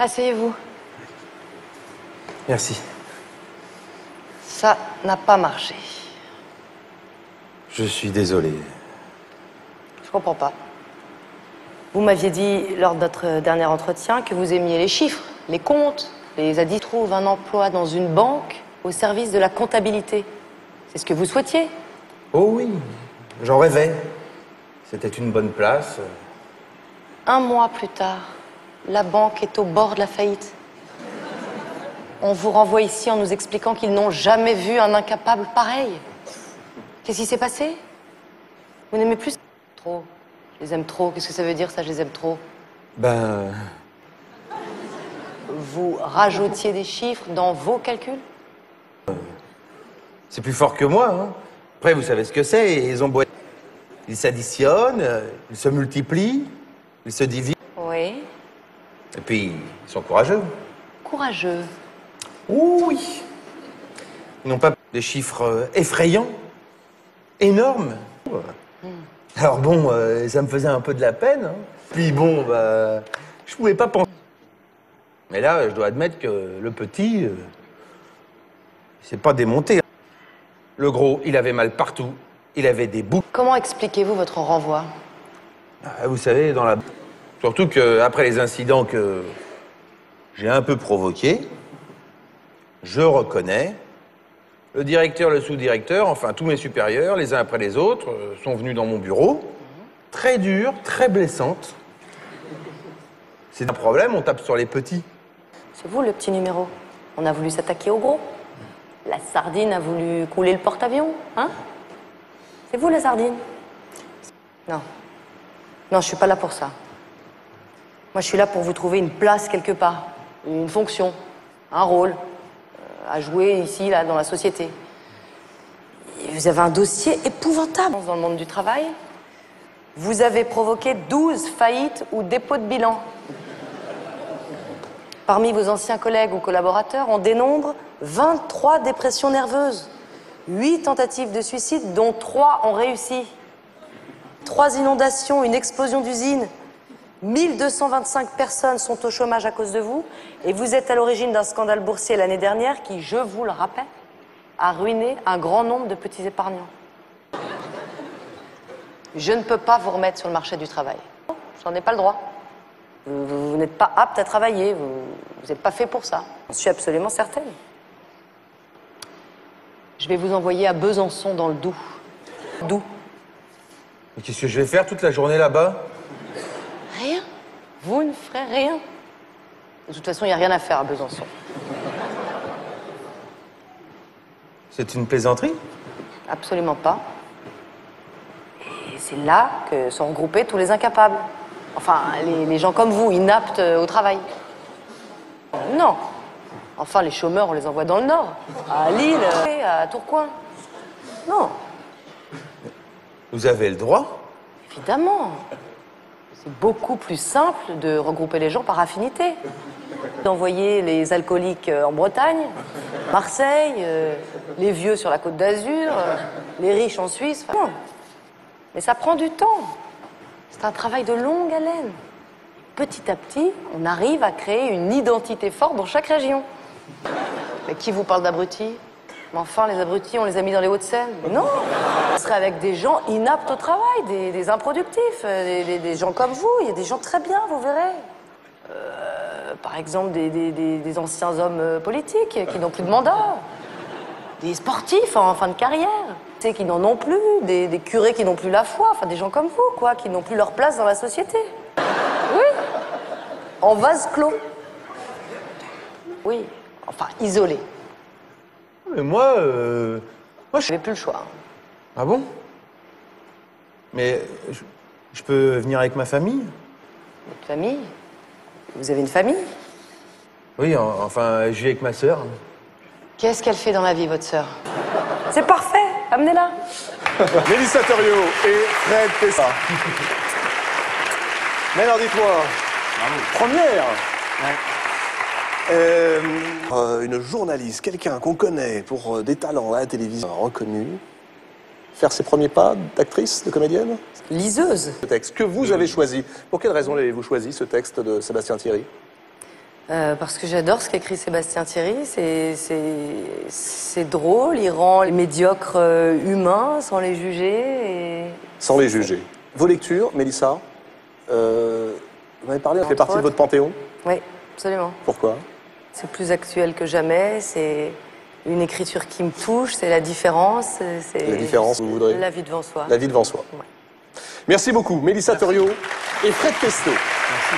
Asseyez-vous. Merci. Ça n'a pas marché. Je suis désolé. Je comprends pas. Vous m'aviez dit lors de notre dernier entretien que vous aimiez les chiffres, les comptes, les adits trouvent un emploi dans une banque au service de la comptabilité. C'est ce que vous souhaitiez? Oh oui, j'en rêvais. C'était une bonne place. 1 mois plus tard, la banque est au bord de la faillite. On vous renvoie ici en nous expliquant qu'ils n'ont jamais vu un incapable pareil. Qu'est-ce qui s'est passé? Vous n'aimez plus? Trop. Je les aime trop. Qu'est-ce que ça veut dire, ça, je les aime trop? Ben... Vous rajoutiez des chiffres dans vos calculs? C'est plus fort que moi, hein. Après, vous savez ce que c'est, ils ont beau... Ils s'additionnent, ils se multiplient, ils se divisent. Oui. Et puis, ils sont courageux. Courageux. Oui. Ils n'ont pas des chiffres effrayants, énormes. Alors bon, ça me faisait un peu de la peine, hein. Puis bon, bah, je pouvais pas penser. Mais là, je dois admettre que le petit, il s'est pas démonté. Le gros, il avait mal partout. Il avait des bouts. Comment expliquez-vous votre renvoi? Vous savez, dans la... Surtout qu'après les incidents que j'ai un peu provoqués, je reconnais, le directeur, le sous-directeur, enfin tous mes supérieurs, les uns après les autres, sont venus dans mon bureau, très durs, très blessantes. C'est un problème, on tape sur les petits. C'est vous, le petit numéro. On a voulu s'attaquer au gros. La sardine a voulu couler le porte-avions, hein? C'est vous, la sardine? Non. Non, je suis pas là pour ça. Moi, je suis là pour vous trouver une place quelque part, une fonction, un rôle à jouer ici, là, dans la société. Et vous avez un dossier épouvantable dans le monde du travail. Vous avez provoqué 12 faillites ou dépôts de bilan. Parmi vos anciens collègues ou collaborateurs, on dénombre 23 dépressions nerveuses, 8 tentatives de suicide, dont 3 ont réussi. 3 inondations, une explosion d'usine. 1225 personnes sont au chômage à cause de vous, et vous êtes à l'origine d'un scandale boursier l'année dernière qui, je vous le rappelle, a ruiné un grand nombre de petits épargnants. Je ne peux pas vous remettre sur le marché du travail. J'en ai pas le droit. Vous n'êtes pas apte à travailler, vous n'êtes pas fait pour ça. J'en suis absolument certaine. Je vais vous envoyer à Besançon, dans le Doubs. Doubs. Mais qu'est-ce que je vais faire toute la journée là-bas? Rien. Vous ne ferez rien. De toute façon, il n'y a rien à faire à Besançon. C'est une plaisanterie? Absolument pas. Et c'est là que sont regroupés tous les incapables. Enfin, les gens comme vous, inaptes au travail. Non. Enfin, les chômeurs, on les envoie dans le Nord. À Lille, à Tourcoing. Non. Vous avez le droit? Évidemment. C'est beaucoup plus simple de regrouper les gens par affinité. D'envoyer les alcooliques en Bretagne, Marseille, les vieux sur la Côte d'Azur, les riches en Suisse. Enfin, non. Mais ça prend du temps. C'est un travail de longue haleine. Petit à petit, on arrive à créer une identité forte dans chaque région. Mais qui vous parle d'abrutis? Mais enfin, les abrutis, on les a mis dans les Hauts-de-Seine. Mais non! On serait avec des gens inaptes au travail, des improductifs, des gens comme vous. Il y a des gens très bien, vous verrez. Par exemple, des anciens hommes politiques qui n'ont plus de mandat. Des sportifs en fin de carrière. Qui n'en ont plus, des curés qui n'ont plus la foi. Enfin, des gens comme vous, quoi, qui n'ont plus leur place dans la société. Oui. En vase clos. Oui. Enfin, isolé. Mais moi, Je n'avais plus le choix. Ah bon? Mais je peux venir avec ma famille? Votre famille? Vous avez une famille? Oui, enfin, je vis avec ma sœur. Qu'est-ce qu'elle fait dans la vie, votre sœur? C'est parfait, amenez-la. Mélissa Thériault et Fred Tessa. Mais alors dites-moi, première. Une journaliste, quelqu'un qu'on connaît pour des talents à la télévision reconnus, faire ses premiers pas d'actrice, de comédienne? Liseuse. Ce texte que vous avez choisi, pour quelle raison l'avez-vous choisi, ce texte de Sébastien Thierry? Parce que j'adore ce qu'écrit Sébastien Thierry. C'est drôle, il rend les médiocres humains sans les juger. Sans les juger. Vos lectures, Mélissa, vous m'avez parlé, ça fait partie de votre panthéon? Oui, absolument. Pourquoi? C'est plus actuel que jamais, c'est une écriture qui me touche, c'est la différence. La différence, vous voudrez? La vie devant soi. La vie devant soi. Ouais. Merci beaucoup, Mélissa Thoriot et Fred Testo. Merci.